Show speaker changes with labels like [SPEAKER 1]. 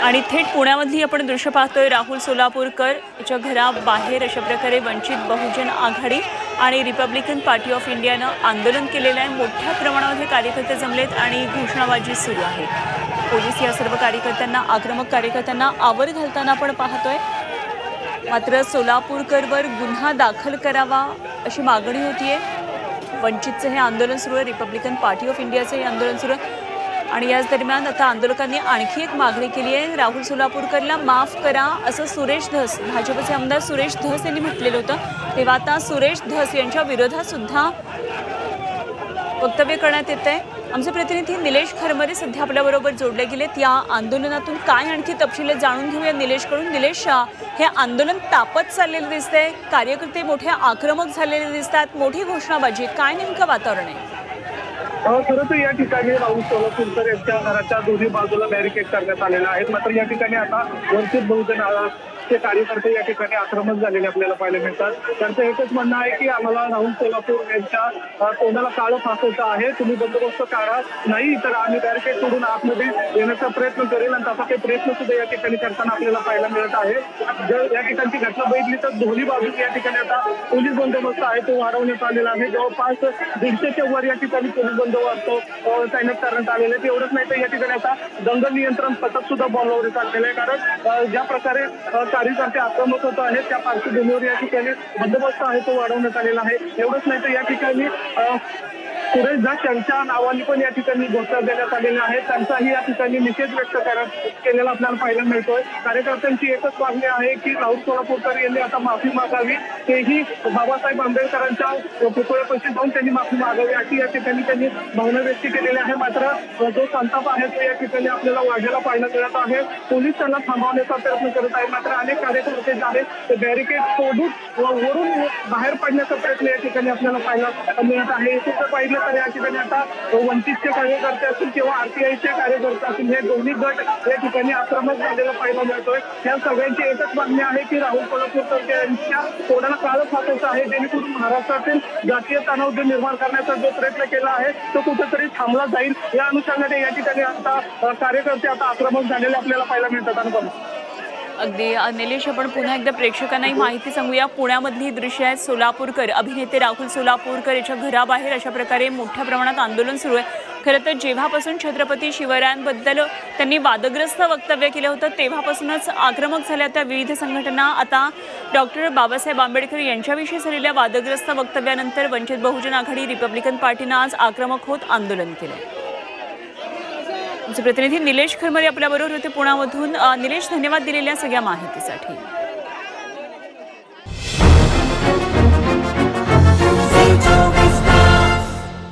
[SPEAKER 1] आणि थेट पुण्यामधली आपण दृश्य पाहतोय। राहुल सोलापूरकर याच्या घराबाहेर अशा प्रकारे वंचित बहुजन आघाडी आणि रिपब्लिकन पार्टी ऑफ इंडियानं आंदोलन केलेलं आहे। मोठ्या प्रमाणावर कार्यकर्ते जमलेत आणि घोषणाबाजी सुरू आहे। पोलीस या सर्व कार्यकर्त्यांना आक्रमक कार्यकर्त्यांना आवर घालताना आपण पाहतोय। मात्र सोलापूरकरवर गुन्हा दाखल करावा अशी मागणी होतीये। वंचितचं हे आंदोलन सुरू आहे, रिपब्लिकन पार्टी ऑफ इंडियाचं हे आंदोलन सुरू आहे आणि याच दरम्यान आता आंदोलकांनी आणखी एक मागणी केली आहे। राहुल सोलापूरकरला माफ करा असं सुरेश धस, भाजपचे आमदार सुरेश धस यांनी म्हटलेलं होतं। तेव्हा आता सुरेश धस यांच्या विरोधात सुद्धा वक्तव्य करण्यात येत आहे। आमचे प्रतिनिधी निलेश खरमरे सध्या आपल्याबरोबर जोडले गेलेत। या आंदोलनातून काय आणखी तपशील जाणून घेऊया निलेशकडून। निलेश, हे आंदोलन तापत चाललेलं दिसतंय, कार्यकर्ते मोठे आक्रमक झालेले दिसतात, मोठी घोषणाबाजी, काय नेमकं वातावरण आहे?
[SPEAKER 2] खरं तर या ठिकाणी राहुल सोलापूरकर यांच्या घराच्या दोन्ही बाजूला बॅरिकेड करण्यात आलेले आहेत। मात्र या ठिकाणी आता वंचित बहुजन चे कार्यकर्ते या ठिकाणी आक्रमक झालेले आपल्याला पाहायला मिळतात। त्यांचं एकच म्हणणं आहे की आम्हाला राहुल सोलापूर यांच्या तोंडाला काळं फासायचं आहे, तुम्ही बंदोबस्त काढा, नाही तर आम्ही बॅरिकेड सोडून आतमध्ये येण्याचा प्रयत्न करेल आणि तसा काही प्रयत्न सुद्धा या ठिकाणी करताना आपल्याला पाहायला मिळत आहे। जर या ठिकाणची घटना बघितली तर दोन्ही बाजूला या ठिकाणी आता पोलीस बंदोबस्त आहे तो वाढवण्यात आलेला आहे। जवळपास 150च्या वर या ठिकाणी पोलीस बंदोबस्त तैनात करण्यात आलेले आहे। एवढंच नाही तर या ठिकाणी आता दंगल नियंत्रण पथक सुद्धा बोलावण्यात आलेलं आहे, कारण ज्या प्रकारे कार्यकर्ते आक्रमक होत आहेत त्या पार्श्वभूमीवर या ठिकाणी बंदोबस्त आहे तो वाढवण्यात आलेला आहे। एवढंच नाही तर या ठिकाणी सुरेश धस यांच्या नावाने पण या ठिकाणी घोषणा देण्यात आलेल्या आहेत। त्यांचाही या ठिकाणी निषेध व्यक्त केलेला आपल्याला पाहायला मिळतोय। कार्यकर्त्यांची एकच मागणी आहे की राहुल सोलापूरकर यांनी आता माफी मागावी, तेही बाबासाहेब आंबेडकरांच्या पुतळ्यापाशी जाऊन त्यांनी माफी मागावी अशी या ठिकाणी त्यांनी भावना व्यक्त केलेली आहे। मात्र जो संताप आहे तो या ठिकाणी आपल्याला वाढलेला पाहायला मिळत आहे। पोलीस त्यांना थांबवण्याचा प्रयत्न करत आहे, मात्र अनेक कार्यकर्ते जे आहेत ते बॅरिकेड तोडून वरून बाहेर पडण्याचा प्रयत्न या ठिकाणी आपल्याला पाहायला मिळत आहे। पाहिलं तर या ठिकाणी आता वंचितचे कार्यकर्ते असतील किंवा आरटीआयचे कार्यकर्ते असतील हे दोन्ही गट या ठिकाणी आक्रमक झालेला पाहायला मिळतोय। या सगळ्यांची एकच मागणी आहे की राहुल सोलापूरकर यांच्या तोंडाला काळं फासायचं आहे, जेणेकरून महाराष्ट्रातील जातीय तणाव निर्माण करण्याचा जो प्रयत्न केला आहे तो कुठेतरी थांबला जाईल। या अनुषंगाने या ठिकाणी आता कार्यकर्ते आता आक्रमक झालेले आपल्याला पाहायला मिळतात। अनुपम,
[SPEAKER 1] अगदी निलेश, आपण पुन्हा एकदा प्रेक्षकांनाही माहिती सांगूया। पुण्यामधली दृश्य आहेत। सोलापूरकर अभिनेते राहुल सोलापूरकर याच्या घराबाहेर अशा प्रकारे मोठ्या प्रमाणात आंदोलन सुरू आहे। खरं तर जेव्हापासून छत्रपती शिवरायांबद्दल त्यांनी वादग्रस्त वक्तव्य केलं होतं तेव्हापासूनच आक्रमक झाल्या त्या विविध संघटना। आता डॉक्टर बाबासाहेब आंबेडकर यांच्याविषयी झालेल्या वादग्रस्त वक्तव्यानंतर वंचित बहुजन आघाडी रिपब्लिकन पार्टीनं आज आक्रमक होत आंदोलन केलं। आमचे प्रतिनिधी निलेश खरमरे आपल्याबरोबर होते पुण्यामधून। निलेश, धन्यवाद दिलेल्या सगळ्या माहितीसाठी।